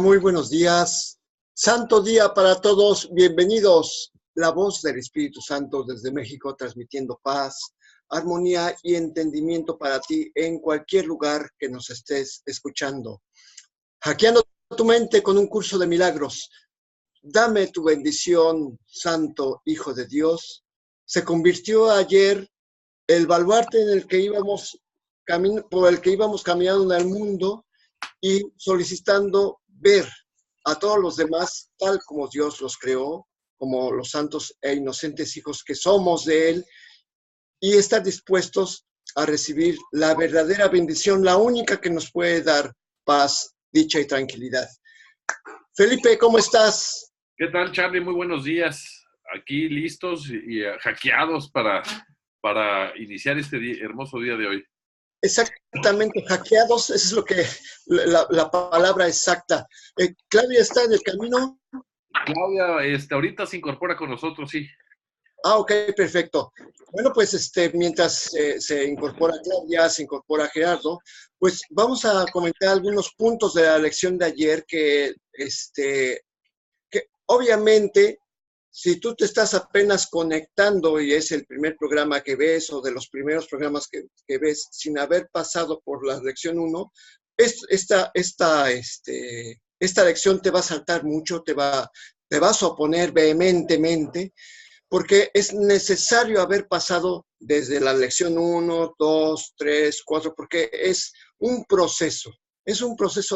muy buenos días. Santo día para todos. Bienvenidos. La voz del Espíritu Santo desde México, transmitiendo paz, armonía y entendimiento para ti en cualquier lugar que nos estés escuchando. Hackeando tu mente con un curso de milagros. Dame tu bendición, Santo Hijo de Dios. Se convirtió ayer el baluarte en el que íbamos por el que íbamos caminando en el mundo y solicitando ver a todos los demás tal como Dios los creó, como los santos e inocentes hijos que somos de Él, y estar dispuestos a recibir la verdadera bendición, la única que nos puede dar paz, dicha y tranquilidad. Felipe, ¿cómo estás? ¿Qué tal, Charlie? Muy buenos días. Aquí listos y hackeados para iniciar este hermoso día de hoy. Exactamente, hackeados, esa es lo que la palabra exacta. ¿Claudia está en el camino? Claudia, ahorita se incorpora con nosotros, sí. Ah, ok, perfecto. Bueno, pues mientras se incorpora Claudia, se incorpora Gerardo, pues vamos a comentar algunos puntos de la lección de ayer que obviamente, si tú te estás apenas conectando y es el primer programa que ves o de los primeros programas que ves sin haber pasado por la lección 1, esta lección te va a saltar mucho, te vas a oponer vehementemente, porque es necesario haber pasado desde la lección 1, 2, 3, 4, porque es un proceso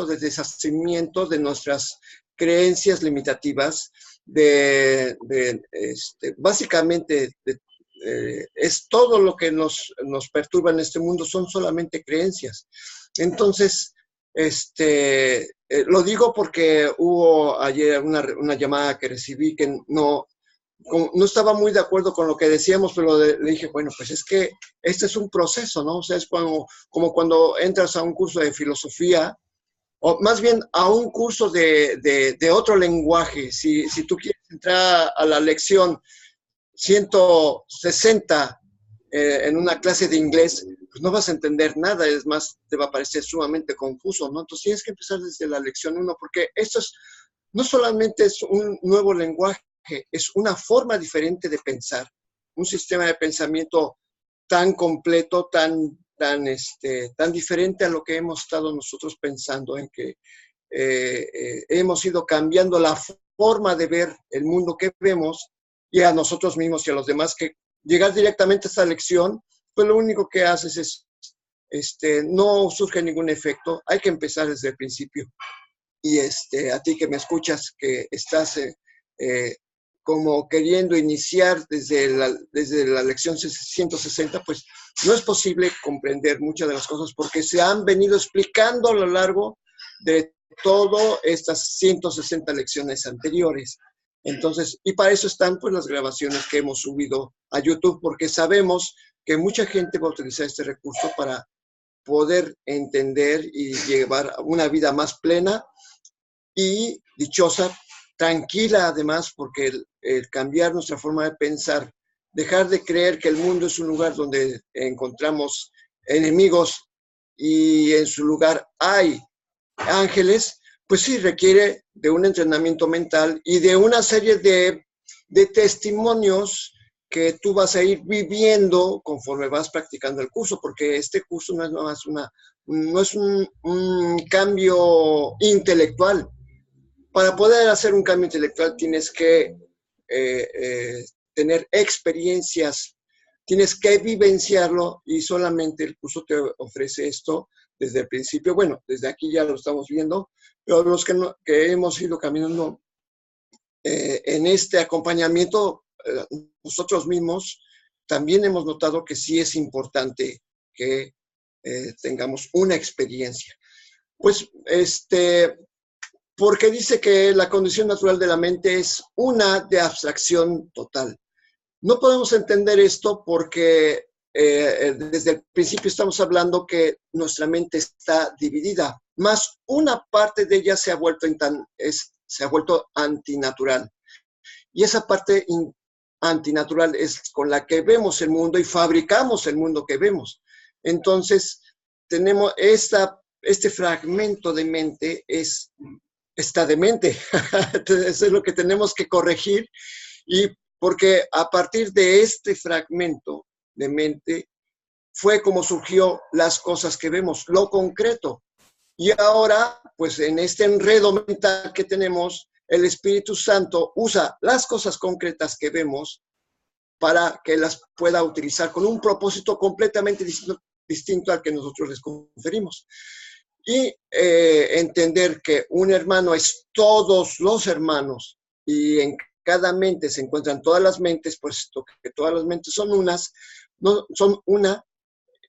de deshacimiento de nuestras creencias limitativas, básicamente es todo lo que nos perturba en este mundo, son solamente creencias. Entonces, lo digo porque hubo ayer una llamada que recibí que no estaba muy de acuerdo con lo que decíamos, pero le dije, bueno, pues es que este es un proceso, ¿no? O sea, es como cuando entras a un curso de filosofía, o más bien a un curso de otro lenguaje. Si tú quieres entrar a la lección 160 en una clase de inglés, pues no vas a entender nada, es más, te va a parecer sumamente confuso, ¿no? Entonces tienes que empezar desde la lección 1, porque esto no solamente es un nuevo lenguaje, es una forma diferente de pensar, un sistema de pensamiento tan completo, tan diferente a lo que hemos estado nosotros pensando, en que hemos ido cambiando la forma de ver el mundo que vemos, y a nosotros mismos y a los demás, que llegar directamente a esta lección, pues lo único que haces es, no surge ningún efecto, hay que empezar desde el principio. Y a ti que me escuchas, que estás como queriendo iniciar desde la lección 160, pues no es posible comprender muchas de las cosas porque se han venido explicando a lo largo de todas estas 160 lecciones anteriores. Entonces, y para eso están pues las grabaciones que hemos subido a YouTube, porque sabemos que mucha gente va a utilizar este recurso para poder entender y llevar una vida más plena y dichosa, tranquila además, porque el cambiar nuestra forma de pensar, dejar de creer que el mundo es un lugar donde encontramos enemigos y en su lugar hay ángeles, pues sí requiere de un entrenamiento mental y de una serie de testimonios que tú vas a ir viviendo conforme vas practicando el curso, porque este curso no es nada más no es un cambio intelectual. Para poder hacer un cambio intelectual tienes que tener experiencias, tienes que vivenciarlo, y solamente el curso te ofrece esto desde el principio. Bueno, desde aquí ya lo estamos viendo, pero los que hemos ido caminando en este acompañamiento, nosotros mismos también hemos notado que sí es importante que tengamos una experiencia. Pues porque dice que la condición natural de la mente es una de abstracción total. No podemos entender esto porque desde el principio estamos hablando que nuestra mente está dividida, más una parte de ella se ha vuelto antinatural. Y esa parte antinatural es con la que vemos el mundo y fabricamos el mundo que vemos. Entonces, tenemos este fragmento de mente es está demente. Entonces, eso es lo que tenemos que corregir, y porque a partir de este fragmento de mente fue como surgió las cosas que vemos, lo concreto. Y ahora, pues en este enredo mental que tenemos, el Espíritu Santo usa las cosas concretas que vemos para que las pueda utilizar con un propósito completamente distinto al que nosotros les conferimos. Y entender que un hermano es todos los hermanos, y en cada mente se encuentran todas las mentes, puesto que todas las mentes son unas, no, son una.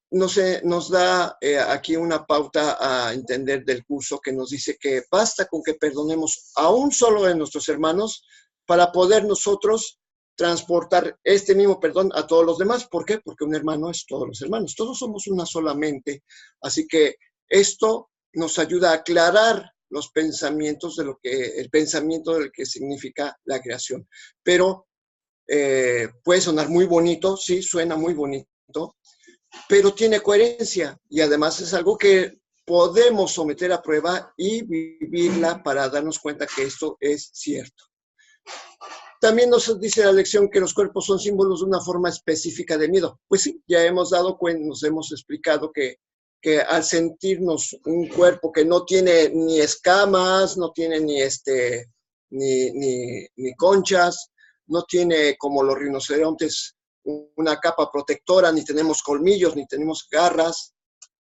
Nos da aquí una pauta a entender del curso, que nos dice que basta con que perdonemos a un solo de nuestros hermanos para poder nosotros transportar este mismo perdón a todos los demás. ¿Por qué? Porque un hermano es todos los hermanos. Todos somos una sola mente. Así que esto nos ayuda a aclarar los pensamientos de el pensamiento del que significa la creación. Pero puede sonar muy bonito, sí, suena muy bonito, pero tiene coherencia, y además es algo que podemos someter a prueba y vivirla para darnos cuenta que esto es cierto. También nos dice la lección que los cuerpos son símbolos de una forma específica de miedo. Pues sí, ya hemos dado cuenta, nos hemos explicado que al sentirnos un cuerpo que no tiene ni escamas, no tiene ni conchas, no tiene como los rinocerontes una capa protectora, ni tenemos colmillos, ni tenemos garras,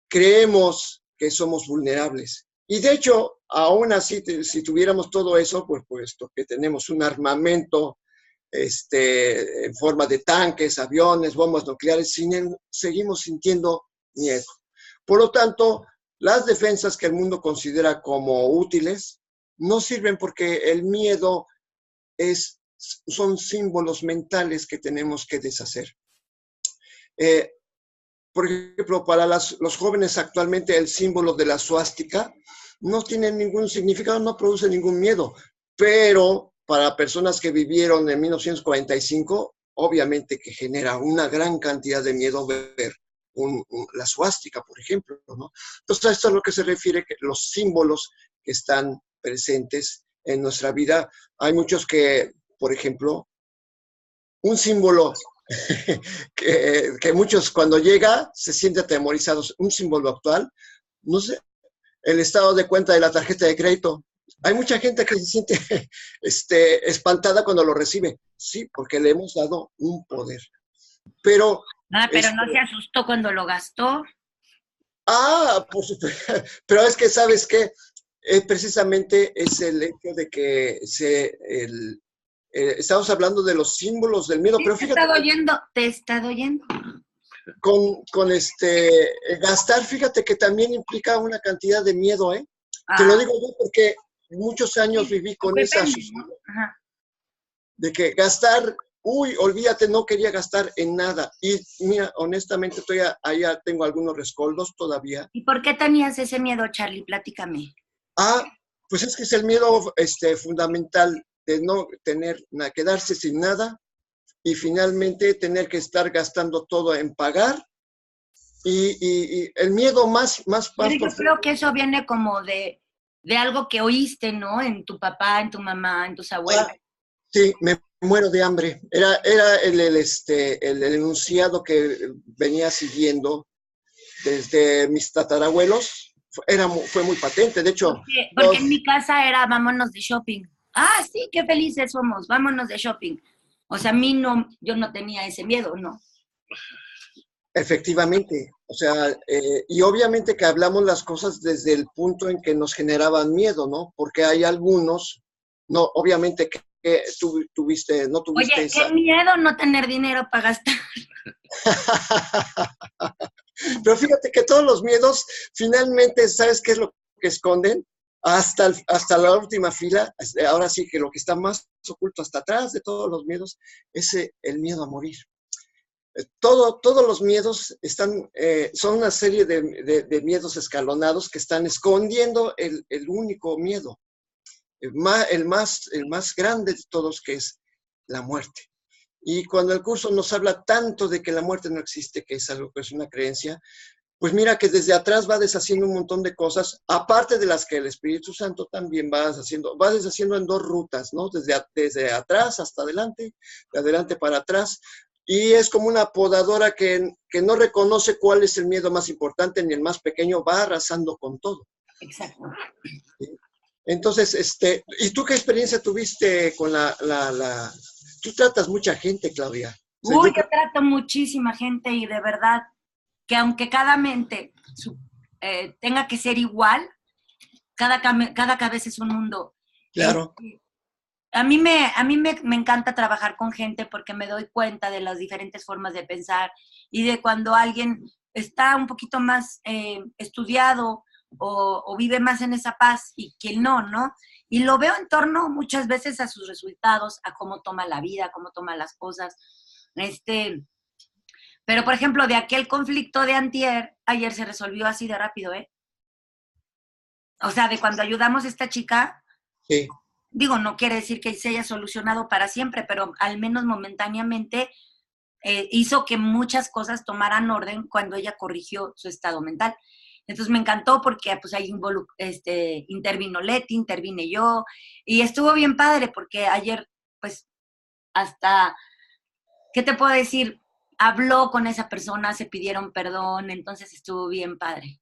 creemos que somos vulnerables. Y de hecho, aún así, si tuviéramos todo eso, pues puesto que tenemos un armamento en forma de tanques, aviones, bombas nucleares, seguimos sintiendo miedo. Por lo tanto, las defensas que el mundo considera como útiles no sirven, porque el miedo son símbolos mentales que tenemos que deshacer. Por ejemplo, para los jóvenes actualmente, el símbolo de la suástica no tiene ningún significado, no produce ningún miedo, pero para personas que vivieron en 1945, obviamente que genera una gran cantidad de miedo ver la suástica, por ejemplo, ¿no? Entonces, a esto es a lo que se refiere los símbolos que están presentes en nuestra vida. Hay muchos que, por ejemplo, un símbolo que muchos cuando llega se sienten atemorizados, un símbolo actual, no sé, el estado de cuenta de la tarjeta de crédito. Hay mucha gente que se siente espantada cuando lo recibe. Sí, porque le hemos dado un poder. Pero no se asustó cuando lo gastó. Pues, pero es que, ¿sabes qué? Precisamente es el hecho de que estamos hablando de los símbolos del miedo, pero fíjate. Te he estado oyendo. Con gastar, fíjate que también implica una cantidad de miedo, ¿eh? Te lo digo yo porque muchos años viví con esa asociación, ¿no? De que gastar, olvídate, no quería gastar en nada. Y mira, honestamente, allá tengo algunos rescoldos todavía. ¿Y por qué tenías ese miedo, Charlie? Platícame. Pues es que es el miedo fundamental de no quedarse sin nada, y finalmente tener que estar gastando todo en pagar, y el miedo más yo creo que eso viene como de algo que oíste, ¿no? En tu papá, en tu mamá, en tus abuelos. Sí, me muero de hambre. Era el enunciado que venía siguiendo desde mis tatarabuelos. Fue muy patente, de hecho. Porque en mi casa era vámonos de shopping. Sí, qué felices somos, vámonos de shopping. O sea, yo no tenía ese miedo, ¿no? Efectivamente, o sea, y obviamente que hablamos las cosas desde el punto en que nos generaban miedo, ¿no? Porque hay algunos, no, obviamente que no tuviste. Oye, qué miedo no tener dinero para gastar. Pero fíjate que todos los miedos, finalmente, ¿sabes qué es lo que esconden? Hasta la última fila, ahora sí que lo que está más oculto hasta atrás de todos los miedos es el miedo a morir. Todos los miedos son una serie de miedos escalonados que están escondiendo el único miedo, el más grande de todos, que es la muerte. Y cuando el curso nos habla tanto de que la muerte no existe, que es algo que es una creencia, pues mira que desde atrás va deshaciendo un montón de cosas, aparte de las que el Espíritu Santo también va deshaciendo en dos rutas, ¿no? Desde atrás hasta adelante, de adelante para atrás, y es como una podadora que no reconoce cuál es el miedo más importante ni el más pequeño, va arrasando con todo. Exacto. ¿Sí? Entonces, ¿y tú qué experiencia tuviste con Tú tratas mucha gente, Claudia. O sea, Uy, yo trato muchísima gente y de verdad que aunque cada mente tenga que ser igual, cada cabeza es un mundo. claro. A mí me encanta trabajar con gente porque me doy cuenta de las diferentes formas de pensar y de cuando alguien está un poquito más estudiado o vive más en esa paz y quien no, ¿no? Y lo veo en torno muchas veces a sus resultados, a cómo toma la vida, cómo toma las cosas. Pero, por ejemplo, de aquel conflicto de antier, ayer se resolvió así de rápido, ¿eh? O sea, de cuando ayudamos a esta chica, Sí. digo, no quiere decir que se haya solucionado para siempre, pero al menos momentáneamente hizo que muchas cosas tomaran orden cuando ella corrigió su estado mental. Entonces me encantó porque pues ahí intervino Leti, intervine yo, y estuvo bien padre porque ayer, pues, hasta, ¿qué te puedo decir? Habló con esa persona, se pidieron perdón, entonces estuvo bien padre.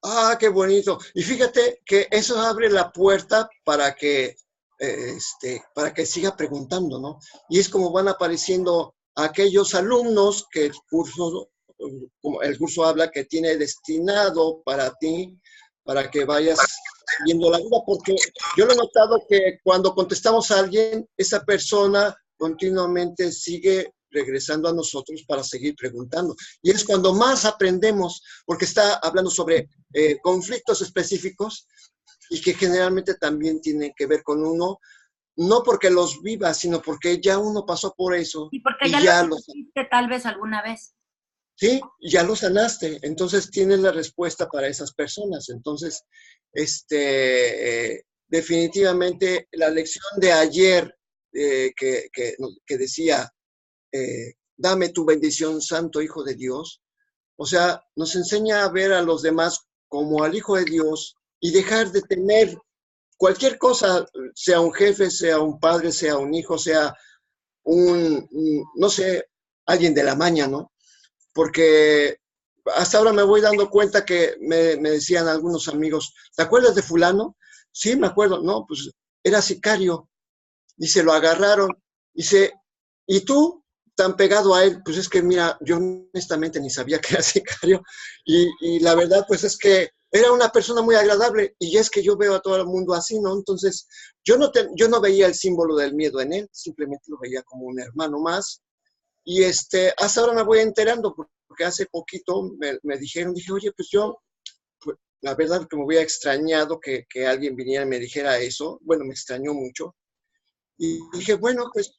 Ah, qué bonito. Y fíjate que eso abre la puerta para que siga preguntando, ¿no? Y es como van apareciendo aquellos alumnos que como el curso habla, que tiene destinado para ti, para que vayas viendo la vida, porque yo lo he notado que cuando contestamos a alguien, esa persona continuamente sigue regresando a nosotros para seguir preguntando. Y es cuando más aprendemos, porque está hablando sobre conflictos específicos y que generalmente también tienen que ver con uno, no porque los viva, sino porque ya uno pasó por eso Y porque y ya ya lo hiciste tal vez alguna vez. sí, ya lo sanaste, entonces tienes la respuesta para esas personas. Entonces, definitivamente la lección de ayer que decía, dame tu bendición, Santo Hijo de Dios, o sea, nos enseña a ver a los demás como al Hijo de Dios y dejar de temer cualquier cosa, sea un jefe, sea un padre, sea un hijo, sea no sé, alguien de la maña, ¿no? Porque hasta ahora me voy dando cuenta que me decían algunos amigos, ¿te acuerdas de fulano? Sí, me acuerdo, no, pues era sicario, y se lo agarraron, dice, ¿y tú tan pegado a él? Pues es que mira, yo honestamente ni sabía que era sicario, y la verdad pues es que era una persona muy agradable, y es que yo veo a todo el mundo así, ¿no? Entonces, yo no veía el símbolo del miedo en él, simplemente lo veía como un hermano más, y hasta ahora me voy enterando, porque hace poquito me dijeron, dije, oye, pues yo, pues, la verdad que me hubiera extrañado que alguien viniera y me dijera eso, bueno, me extrañó mucho, y dije, bueno, pues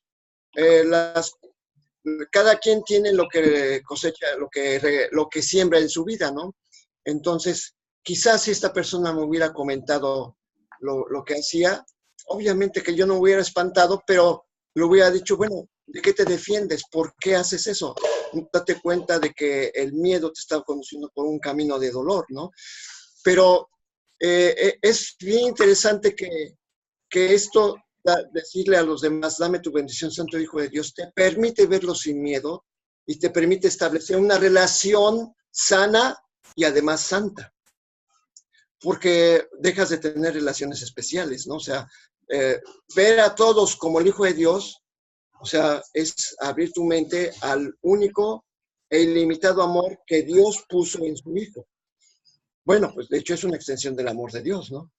eh, las, cada quien tiene lo que cosecha, lo que siembra en su vida, ¿no? Entonces, quizás si esta persona me hubiera comentado lo que hacía, obviamente que yo no hubiera espantado, pero le hubiera dicho, bueno, ¿de qué te defiendes? ¿Por qué haces eso? Date cuenta de que el miedo te está conduciendo por un camino de dolor, ¿no? Pero es bien interesante que esto, decirle a los demás, dame tu bendición, Santo Hijo de Dios, te permite verlo sin miedo y te permite establecer una relación sana y además santa, porque dejas de tener relaciones especiales, ¿no? O sea, ver a todos como el Hijo de Dios, o sea, es abrir tu mente al único e ilimitado amor que Dios puso en su Hijo. Bueno, pues de hecho es una extensión del amor de Dios, ¿no?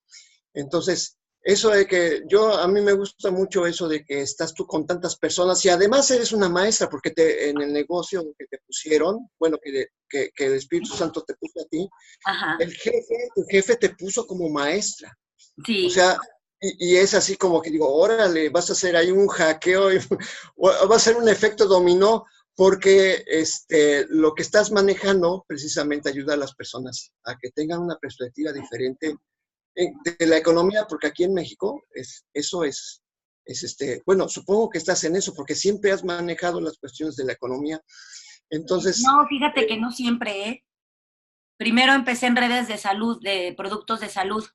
Entonces, eso de que a mí me gusta mucho eso de que estás tú con tantas personas y además eres una maestra porque en el negocio que te pusieron, bueno, que el Espíritu Santo te puso a ti, Ajá, tu jefe te puso como maestra. O sí. sea, y es así como que digo, órale, vas a hacer ahí un hackeo, va a ser un efecto dominó, porque lo que estás manejando precisamente ayuda a las personas a que tengan una perspectiva diferente de la economía, porque aquí en México eso es bueno, supongo que estás en eso, porque siempre has manejado las cuestiones de la economía. Entonces, No, fíjate que no siempre, ¿eh? primero empecé en redes de salud, de productos de salud,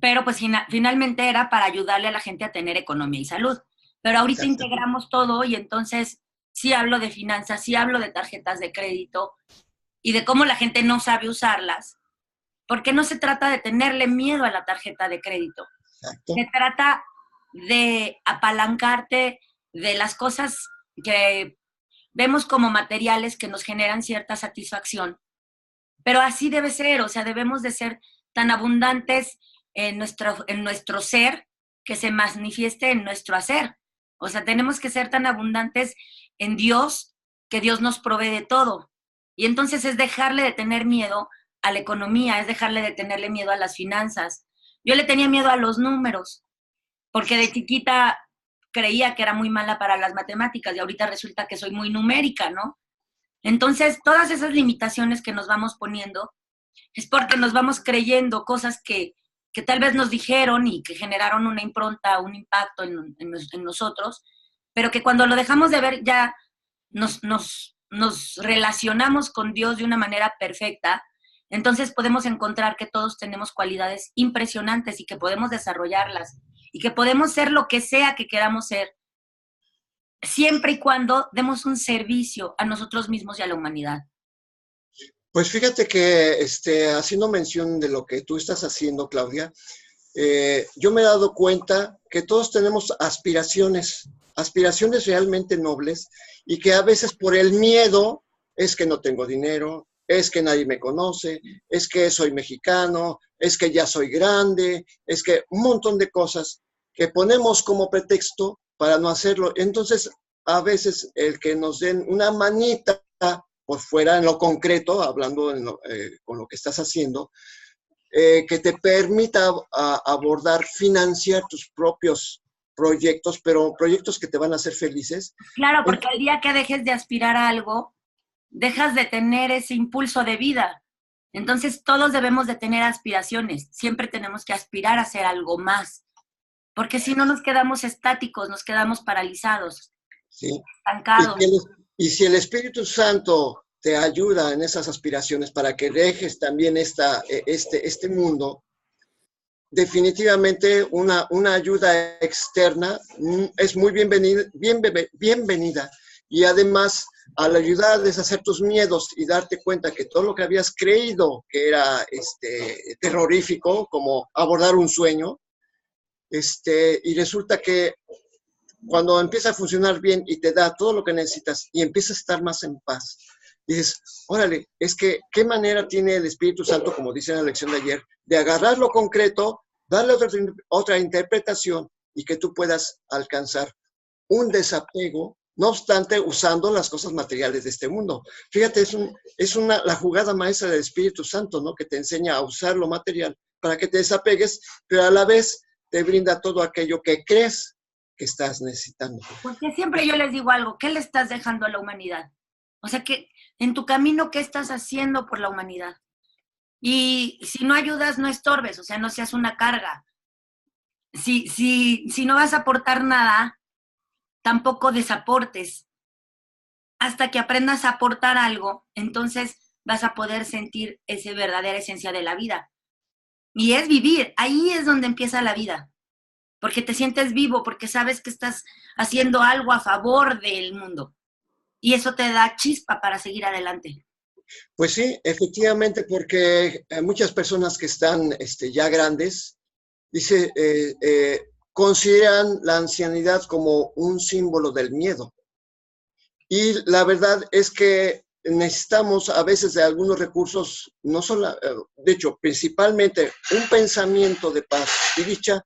pero pues finalmente era para ayudarle a la gente a tener economía y salud. Pero ahorita integramos todo y entonces sí hablo de finanzas, sí hablo de tarjetas de crédito y de cómo la gente no sabe usarlas, porque no se trata de tenerle miedo a la tarjeta de crédito. Exacto. Se trata de apalancarte de las cosas que vemos como materiales que nos generan cierta satisfacción. Pero así debe ser, o sea, debemos de ser tan abundantes en nuestro ser que se manifieste en nuestro hacer. O sea, tenemos que ser tan abundantes en Dios que Dios nos provee de todo. Y entonces es dejarle de tener miedo a la economía, es dejarle de tenerle miedo a las finanzas. Yo le tenía miedo a los números, porque de chiquita creía que era muy mala para las matemáticas y ahorita resulta que soy muy numérica, ¿no? Entonces, todas esas limitaciones que nos vamos poniendo es porque nos vamos creyendo cosas que tal vez nos dijeron y que generaron una impronta, un impacto en nosotros, pero que cuando lo dejamos de ver ya nos relacionamos con Dios de una manera perfecta, entonces podemos encontrar que todos tenemos cualidades impresionantes y que podemos desarrollarlas y que podemos ser lo que sea que queramos ser, siempre y cuando demos un servicio a nosotros mismos y a la humanidad. Pues fíjate que haciendo mención de lo que tú estás haciendo, Claudia, yo me he dado cuenta que todos tenemos aspiraciones realmente nobles y que a veces por el miedo es que no tengo dinero, es que nadie me conoce, es que soy mexicano, es que ya soy grande, es que un montón de cosas que ponemos como pretexto para no hacerlo. Entonces, a veces el que nos den una manita por fuera en lo concreto, hablando con lo que estás haciendo, que te permita abordar, financiar tus propios proyectos, pero proyectos que te van a hacer felices. Claro, porque el día que dejes de aspirar a algo, dejas de tener ese impulso de vida. Entonces todos debemos de tener aspiraciones, siempre tenemos que aspirar a hacer algo más, porque si no nos quedamos estáticos, nos quedamos paralizados, sí, estancados. Y si el Espíritu Santo te ayuda en esas aspiraciones para que dejes también este mundo, definitivamente una ayuda externa es muy bienvenida. Y además, al ayudar a deshacer tus miedos y darte cuenta que todo lo que habías creído que era terrorífico, como abordar un sueño, y resulta que cuando empieza a funcionar bien y te da todo lo que necesitas y empiezas a estar más en paz, dices, órale, es que qué manera tiene el Espíritu Santo, como dice en la lección de ayer, de agarrar lo concreto, darle otra interpretación y que tú puedas alcanzar un desapego, no obstante, usando las cosas materiales de este mundo. Fíjate, es la jugada maestra del Espíritu Santo, ¿no? Que te enseña a usar lo material para que te desapegues, pero a la vez te brinda todo aquello que crees que estás necesitando. Porque siempre yo les digo algo, ¿qué le estás dejando a la humanidad? O sea, que en tu camino, ¿qué estás haciendo por la humanidad? Y si no ayudas, no estorbes, o sea, no seas una carga. Si no vas a aportar nada, tampoco desaportes. Hasta que aprendas a aportar algo, entonces vas a poder sentir esa verdadera esencia de la vida. Y es vivir, ahí es donde empieza la vida. Porque te sientes vivo, porque sabes que estás haciendo algo a favor del mundo. Y eso te da chispa para seguir adelante. Pues sí, efectivamente, porque muchas personas que están ya grandes, consideran la ancianidad como un símbolo del miedo. Y la verdad es que necesitamos a veces de algunos recursos, no solo, de hecho, principalmente un pensamiento de paz y dicha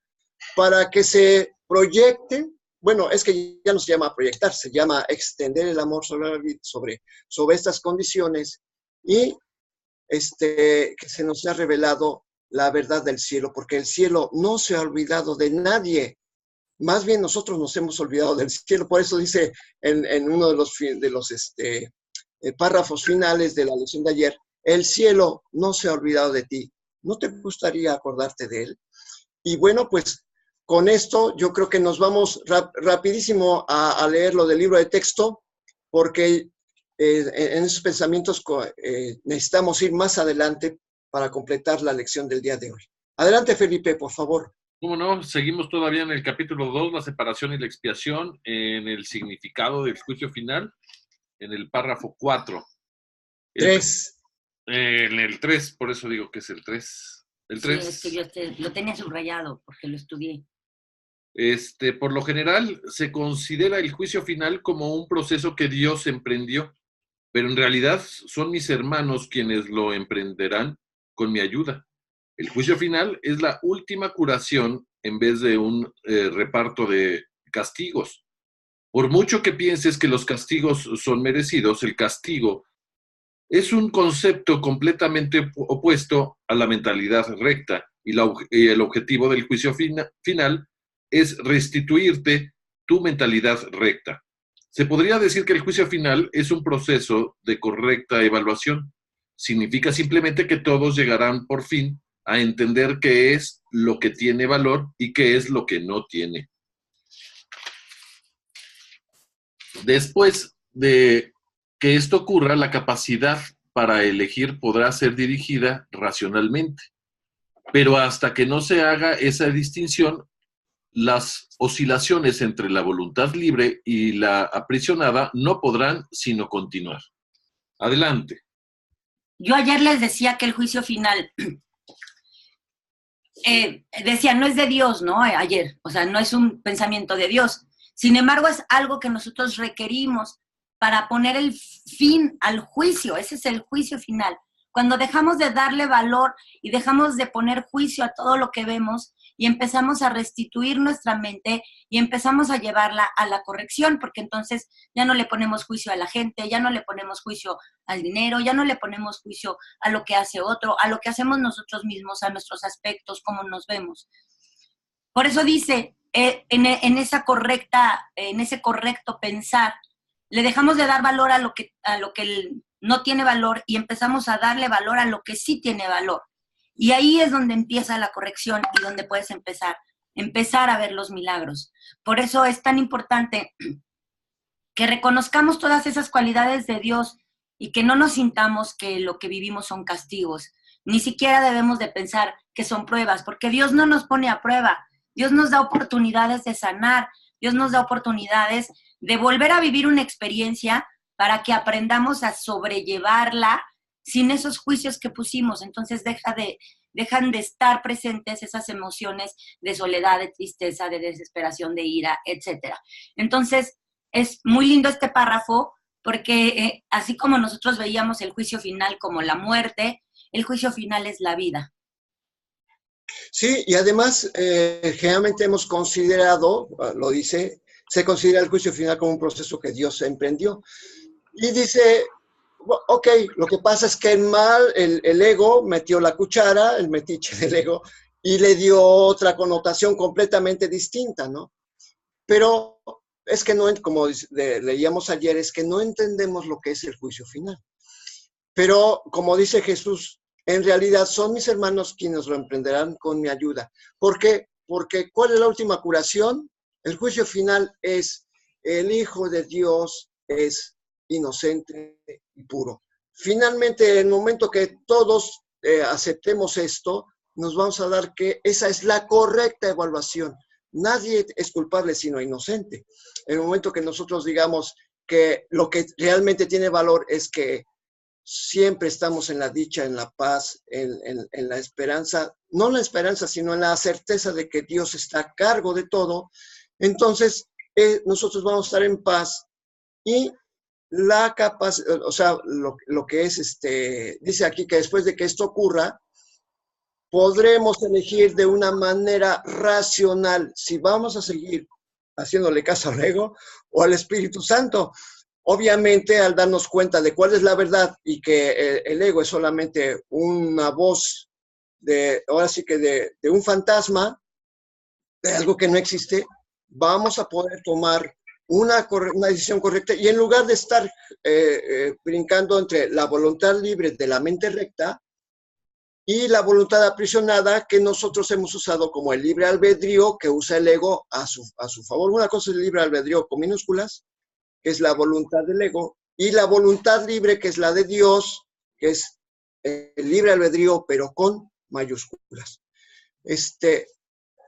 para que se proyecte. Bueno, es que ya no se llama proyectar, se llama extender el amor sobre estas condiciones y que se nos ha revelado la verdad del cielo, porque el cielo no se ha olvidado de nadie. Más bien nosotros nos hemos olvidado del cielo. Por eso dice en uno de los párrafos finales de la lección de ayer, el cielo no se ha olvidado de ti. ¿No te gustaría acordarte de él? Y bueno, pues con esto yo creo que nos vamos rapidísimo a leer lo del libro de texto, porque en esos pensamientos necesitamos ir más adelante para completar la lección del día de hoy. Adelante, Felipe, por favor. ¿Cómo no? Seguimos todavía en el capítulo 2, la separación y la expiación, en el significado del juicio final, en el párrafo 4. 3. En el 3, por eso digo que es el 3. El 3. Sí, es que yo lo tenía subrayado porque lo estudié. Por lo general, se considera el juicio final como un proceso que Dios emprendió, pero en realidad son mis hermanos quienes lo emprenderán con mi ayuda. El juicio final es la última curación en vez de un reparto de castigos. Por mucho que pienses que los castigos son merecidos, el castigo es un concepto completamente opuesto a la mentalidad recta y el objetivo del juicio final es restituirte tu mentalidad recta. Se podría decir que el juicio final es un proceso de correcta evaluación. Significa simplemente que todos llegarán por fin a entender qué es lo que tiene valor y qué es lo que no tiene. Después de que esto ocurra, la capacidad para elegir podrá ser dirigida racionalmente. Pero hasta que no se haga esa distinción, las oscilaciones entre la voluntad libre y la aprisionada no podrán sino continuar. Adelante. Yo ayer les decía que el juicio final, decía, no es de Dios, ¿no? Ayer, o sea, no es un pensamiento de Dios. Sin embargo, es algo que nosotros requerimos para poner el fin al juicio. Ese es el juicio final. Cuando dejamos de darle valor y dejamos de poner juicio a todo lo que vemos y empezamos a restituir nuestra mente y empezamos a llevarla a la corrección, porque entonces ya no le ponemos juicio a la gente, ya no le ponemos juicio al dinero, ya no le ponemos juicio a lo que hace otro, a lo que hacemos nosotros mismos, a nuestros aspectos, cómo nos vemos. Por eso dice, en ese correcto pensar, le dejamos de dar valor a lo que no tiene valor y empezamos a darle valor a lo que sí tiene valor. Y ahí es donde empieza la corrección y donde puedes empezar a ver los milagros. Por eso es tan importante que reconozcamos todas esas cualidades de Dios y que no nos sintamos que lo que vivimos son castigos. Ni siquiera debemos de pensar que son pruebas, porque Dios no nos pone a prueba. Dios nos da oportunidades de sanar, Dios nos da oportunidades de volver a vivir una experiencia para que aprendamos a sobrellevarla sin esos juicios que pusimos. Entonces dejan de estar presentes esas emociones de soledad, de tristeza, de desesperación, de ira, etc. Entonces es muy lindo este párrafo porque así como nosotros veíamos el juicio final como la muerte, el juicio final es la vida. Sí, y además generalmente hemos considerado, lo dice, se considera el juicio final como un proceso que Dios emprendió. Y dice, ok, lo que pasa es que el ego metió la cuchara, el metiche del ego, y le dio otra connotación completamente distinta, ¿no? Pero es que no, como leíamos ayer, es que no entendemos lo que es el juicio final. Pero como dice Jesús, en realidad son mis hermanos quienes lo emprenderán con mi ayuda. ¿Por qué? Porque ¿cuál es la última curación? El juicio final es el Hijo de Dios es inocente y puro. Finalmente, en el momento que todos aceptemos esto, nos vamos a dar que esa es la correcta evaluación. Nadie es culpable sino inocente. En el momento que nosotros digamos que lo que realmente tiene valor es que siempre estamos en la dicha, en la paz, en la esperanza, no la esperanza, sino en la certeza de que Dios está a cargo de todo, entonces nosotros vamos a estar en paz y la capacidad, o sea, lo que es, dice aquí que después de que esto ocurra, podremos elegir de una manera racional si vamos a seguir haciéndole caso al ego o al Espíritu Santo. Obviamente, al darnos cuenta de cuál es la verdad y que el ego es solamente una voz ahora sí que de un fantasma, de algo que no existe, vamos a poder tomar una decisión correcta y en lugar de estar brincando entre la voluntad libre de la mente recta y la voluntad aprisionada que nosotros hemos usado como el libre albedrío que usa el ego a su favor. Una cosa es el libre albedrío con minúsculas, que es la voluntad del ego, y la voluntad libre, que es la de Dios, que es el libre albedrío, pero con mayúsculas.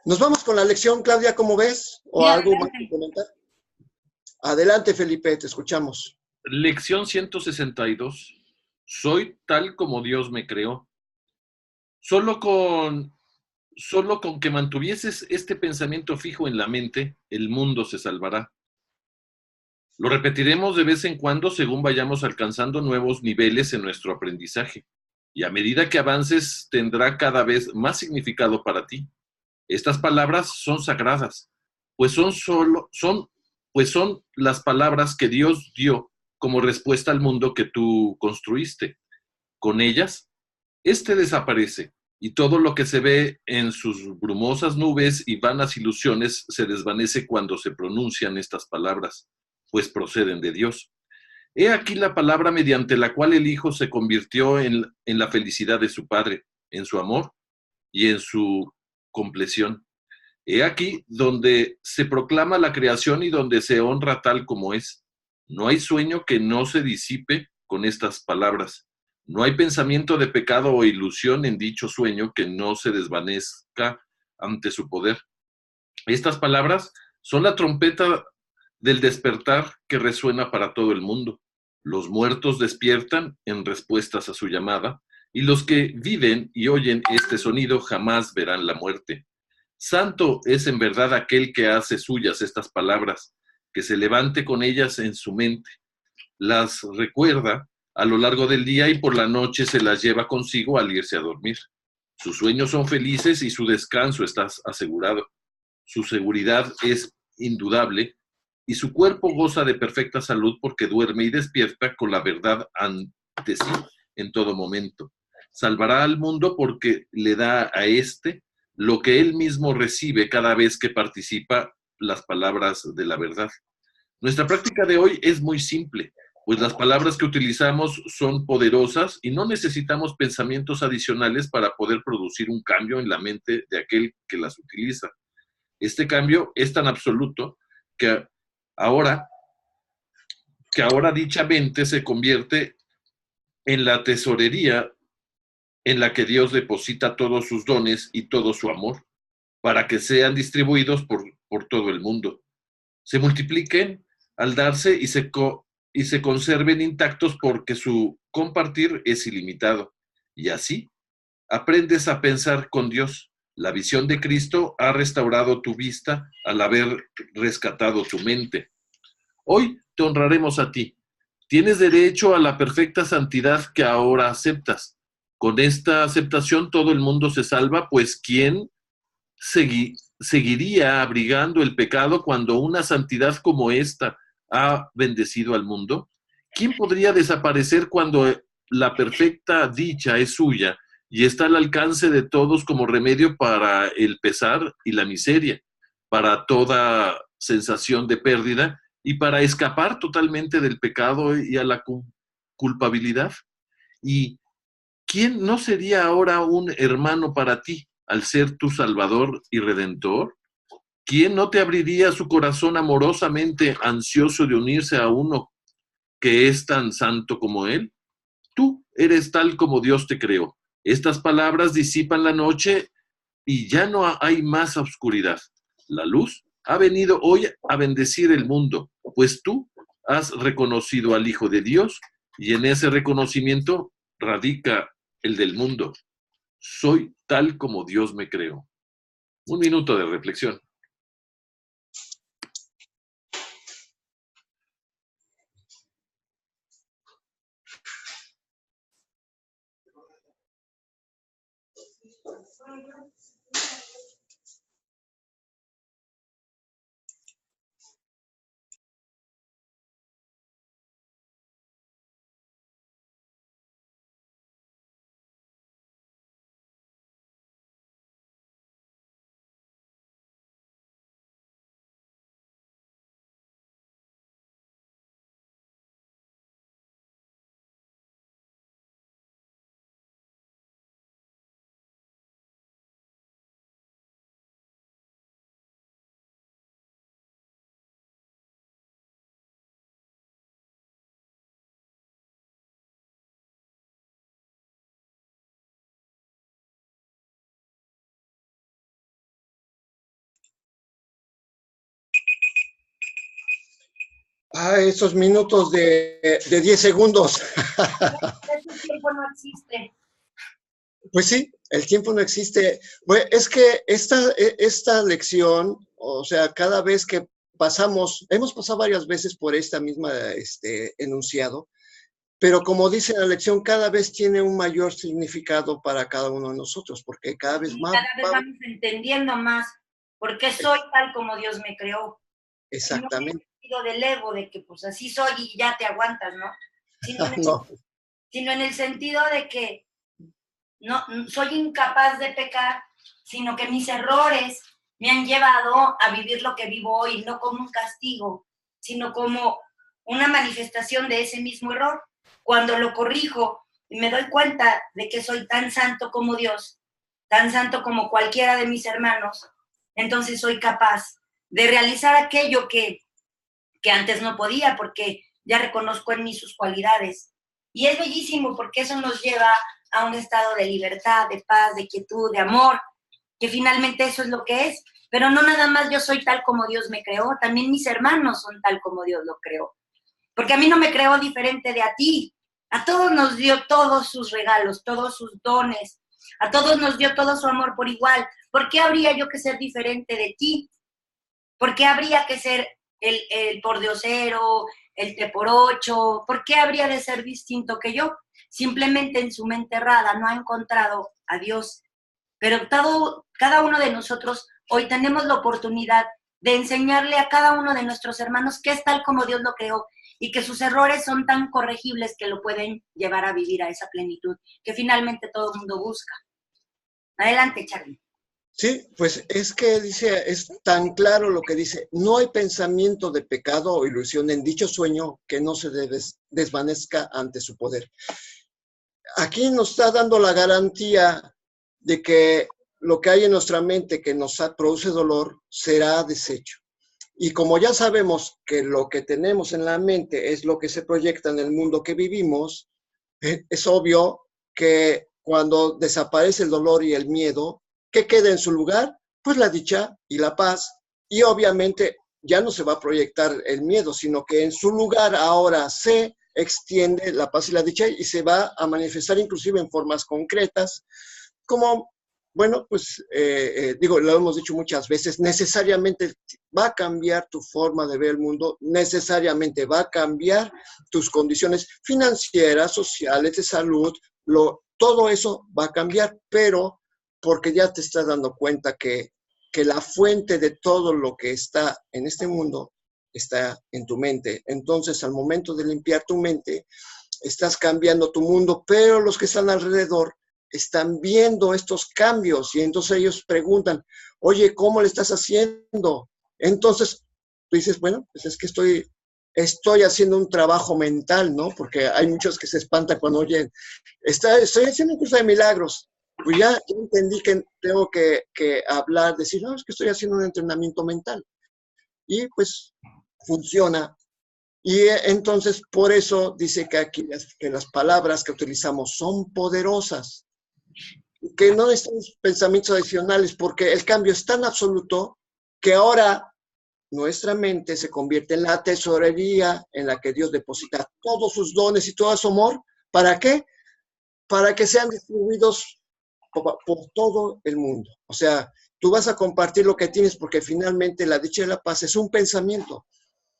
Nos vamos con la lección, Claudia, ¿cómo ves? ¿O Sí, algo más adelante. que comentar? Adelante, Felipe, te escuchamos. Lección 162. Soy tal como Dios me creó. Solo con, solo con que mantuvieses este pensamiento fijo en la mente, el mundo se salvará. Lo repetiremos de vez en cuando según vayamos alcanzando nuevos niveles en nuestro aprendizaje. Y a medida que avances, tendrá cada vez más significado para ti. Estas palabras son sagradas, pues pues son las palabras que Dios dio como respuesta al mundo que tú construiste. Con ellas, este desaparece y todo lo que se ve en sus brumosas nubes y vanas ilusiones se desvanece cuando se pronuncian estas palabras, pues proceden de Dios. He aquí la palabra mediante la cual el Hijo se convirtió en la felicidad de su Padre, en su amor y en su compleción. He aquí donde se proclama la creación y donde se honra tal como es. No hay sueño que no se disipe con estas palabras. No hay pensamiento de pecado o ilusión en dicho sueño que no se desvanezca ante su poder. Estas palabras son la trompeta del despertar que resuena para todo el mundo. Los muertos despiertan en respuestas a su llamada, y los que viven y oyen este sonido jamás verán la muerte. Santo es en verdad aquel que hace suyas estas palabras, que se levante con ellas en su mente, las recuerda a lo largo del día y por la noche se las lleva consigo al irse a dormir. Sus sueños son felices y su descanso está asegurado. Su seguridad es indudable y su cuerpo goza de perfecta salud porque duerme y despierta con la verdad ante sí en todo momento. Salvará al mundo porque le da a éste lo que él mismo recibe cada vez que participa las palabras de la verdad. Nuestra práctica de hoy es muy simple, pues las palabras que utilizamos son poderosas y no necesitamos pensamientos adicionales para poder producir un cambio en la mente de aquel que las utiliza. Este cambio es tan absoluto que ahora, ahora dicha mente se convierte en la tesorería en la que Dios deposita todos sus dones y todo su amor para que sean distribuidos por todo el mundo. Se multipliquen al darse y se conserven intactos porque su compartir es ilimitado. Y así aprendes a pensar con Dios. La visión de Cristo ha restaurado tu vista al haber rescatado tu mente. Hoy te honraremos a ti. Tienes derecho a la perfecta santidad que ahora aceptas. Con esta aceptación todo el mundo se salva, pues ¿quién seguiría abrigando el pecado cuando una santidad como esta ha bendecido al mundo? ¿Quién podría desaparecer cuando la perfecta dicha es suya y está al alcance de todos como remedio para el pesar y la miseria, para toda sensación de pérdida y para escapar totalmente del pecado y a la culpabilidad? ¿Y quién no sería ahora un hermano para ti al ser tu Salvador y Redentor? ¿Quién no te abriría su corazón amorosamente ansioso de unirse a uno que es tan santo como Él? Tú eres tal como Dios te creó. Estas palabras disipan la noche y ya no hay más oscuridad. La luz ha venido hoy a bendecir el mundo, pues tú has reconocido al Hijo de Dios y en ese reconocimiento radica el del mundo. Soy tal como Dios me creó. Un minuto de reflexión. Esos minutos de 10 segundos. Ese tiempo no existe. Pues sí, el tiempo no existe. Pues es que esta lección, o sea, cada vez que hemos pasado varias veces por esta misma enunciado, pero como dice la lección, cada vez tiene un mayor significado para cada uno de nosotros, porque cada vez más... Cada vez vamos entendiendo más por qué soy tal como Dios me creó. Exactamente. No en el sentido del ego, de que pues así soy y ya te aguantas, ¿no? Sino en el sentido de que no soy incapaz de pecar, sino que mis errores me han llevado a vivir lo que vivo hoy, no como un castigo, sino como una manifestación de ese mismo error. Cuando lo corrijo y me doy cuenta de que soy tan santo como Dios, tan santo como cualquiera de mis hermanos, entonces soy capaz de realizar aquello que antes no podía, porque ya reconozco en mí sus cualidades. Y es bellísimo porque eso nos lleva a un estado de libertad, de paz, de quietud, de amor, que finalmente eso es lo que es. Pero no nada más yo soy tal como Dios me creó, también mis hermanos son tal como Dios lo creó. Porque a mí no me creó diferente de a ti. A todos nos dio todos sus regalos, todos sus dones. A todos nos dio todo su amor por igual. ¿Por qué habría yo que ser diferente de ti? ¿Por qué habría que ser el pordiosero, el 3x8? ¿Por qué habría de ser distinto que yo? Simplemente en su mente errada no ha encontrado a Dios. Pero cada uno de nosotros hoy tenemos la oportunidad de enseñarle a cada uno de nuestros hermanos que es tal como Dios lo creó y que sus errores son tan corregibles que lo pueden llevar a vivir a esa plenitud que finalmente todo el mundo busca. Adelante, Charlie. Sí, pues es que dice, es tan claro lo que dice, no hay pensamiento de pecado o ilusión en dicho sueño que no se desvanezca ante su poder. Aquí nos está dando la garantía de que lo que hay en nuestra mente que nos produce dolor será deshecho. Y como ya sabemos que lo que tenemos en la mente es lo que se proyecta en el mundo que vivimos, es obvio que cuando desaparece el dolor y el miedo, ¿qué queda en su lugar? Pues la dicha y la paz. Y obviamente ya no se va a proyectar el miedo, sino que en su lugar ahora se extiende la paz y la dicha y se va a manifestar inclusive en formas concretas, como, bueno, pues lo hemos dicho muchas veces, necesariamente va a cambiar tu forma de ver el mundo, necesariamente va a cambiar tus condiciones financieras, sociales, de salud, todo eso va a cambiar, pero porque ya te estás dando cuenta que la fuente de todo lo que está en este mundo está en tu mente. Entonces, al momento de limpiar tu mente, estás cambiando tu mundo, pero los que están alrededor están viendo estos cambios y entonces ellos preguntan, oye, ¿cómo le estás haciendo? Entonces, tú dices, bueno, pues es que estoy haciendo un trabajo mental, ¿no? Porque hay muchos que se espantan cuando oyen, estoy haciendo un curso de milagros. Pues ya entendí que tengo que hablar, decir, no, es que estoy haciendo un entrenamiento mental. Y pues funciona. Y entonces por eso dice que aquí que las palabras que utilizamos son poderosas, que no necesitamos pensamientos adicionales, porque el cambio es tan absoluto que ahora nuestra mente se convierte en la tesorería en la que Dios deposita todos sus dones y todo su amor. ¿Para qué? Para que sean distribuidos por todo el mundo. O sea, tú vas a compartir lo que tienes porque finalmente la dicha y la paz es un pensamiento.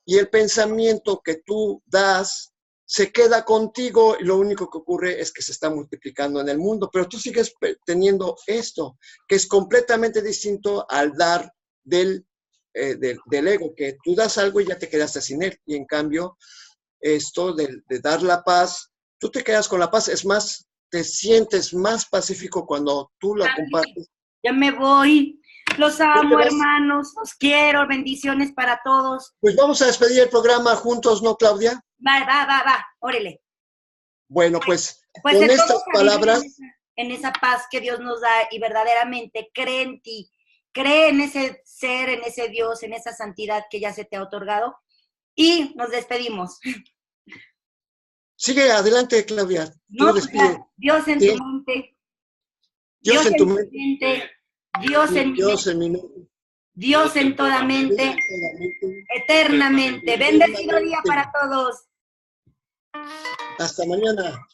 Y el pensamiento que tú das se queda contigo y lo único que ocurre es que se está multiplicando en el mundo. Pero tú sigues teniendo esto, que es completamente distinto al dar del ego, que tú das algo y ya te quedaste sin él. Y en cambio, esto de dar la paz, tú te quedas con la paz. Es más, te sientes más pacífico cuando tú la compartes. Ya me voy. Los amo, hermanos. Los quiero. Bendiciones para todos. Pues vamos a despedir el programa juntos, ¿no, Claudia? Va. Órale. Bueno, pues con estas palabras. En esa paz que Dios nos da y verdaderamente cree en ti. Cree en ese ser, en ese Dios, en esa santidad que ya se te ha otorgado. Y nos despedimos. Sigue adelante, Claudia. No, Dios en tu mente. Dios en tu mente. Dios en mi mente. Dios en mi mente. Dios en toda mente, eternamente. Bendecido día para todos. Hasta mañana.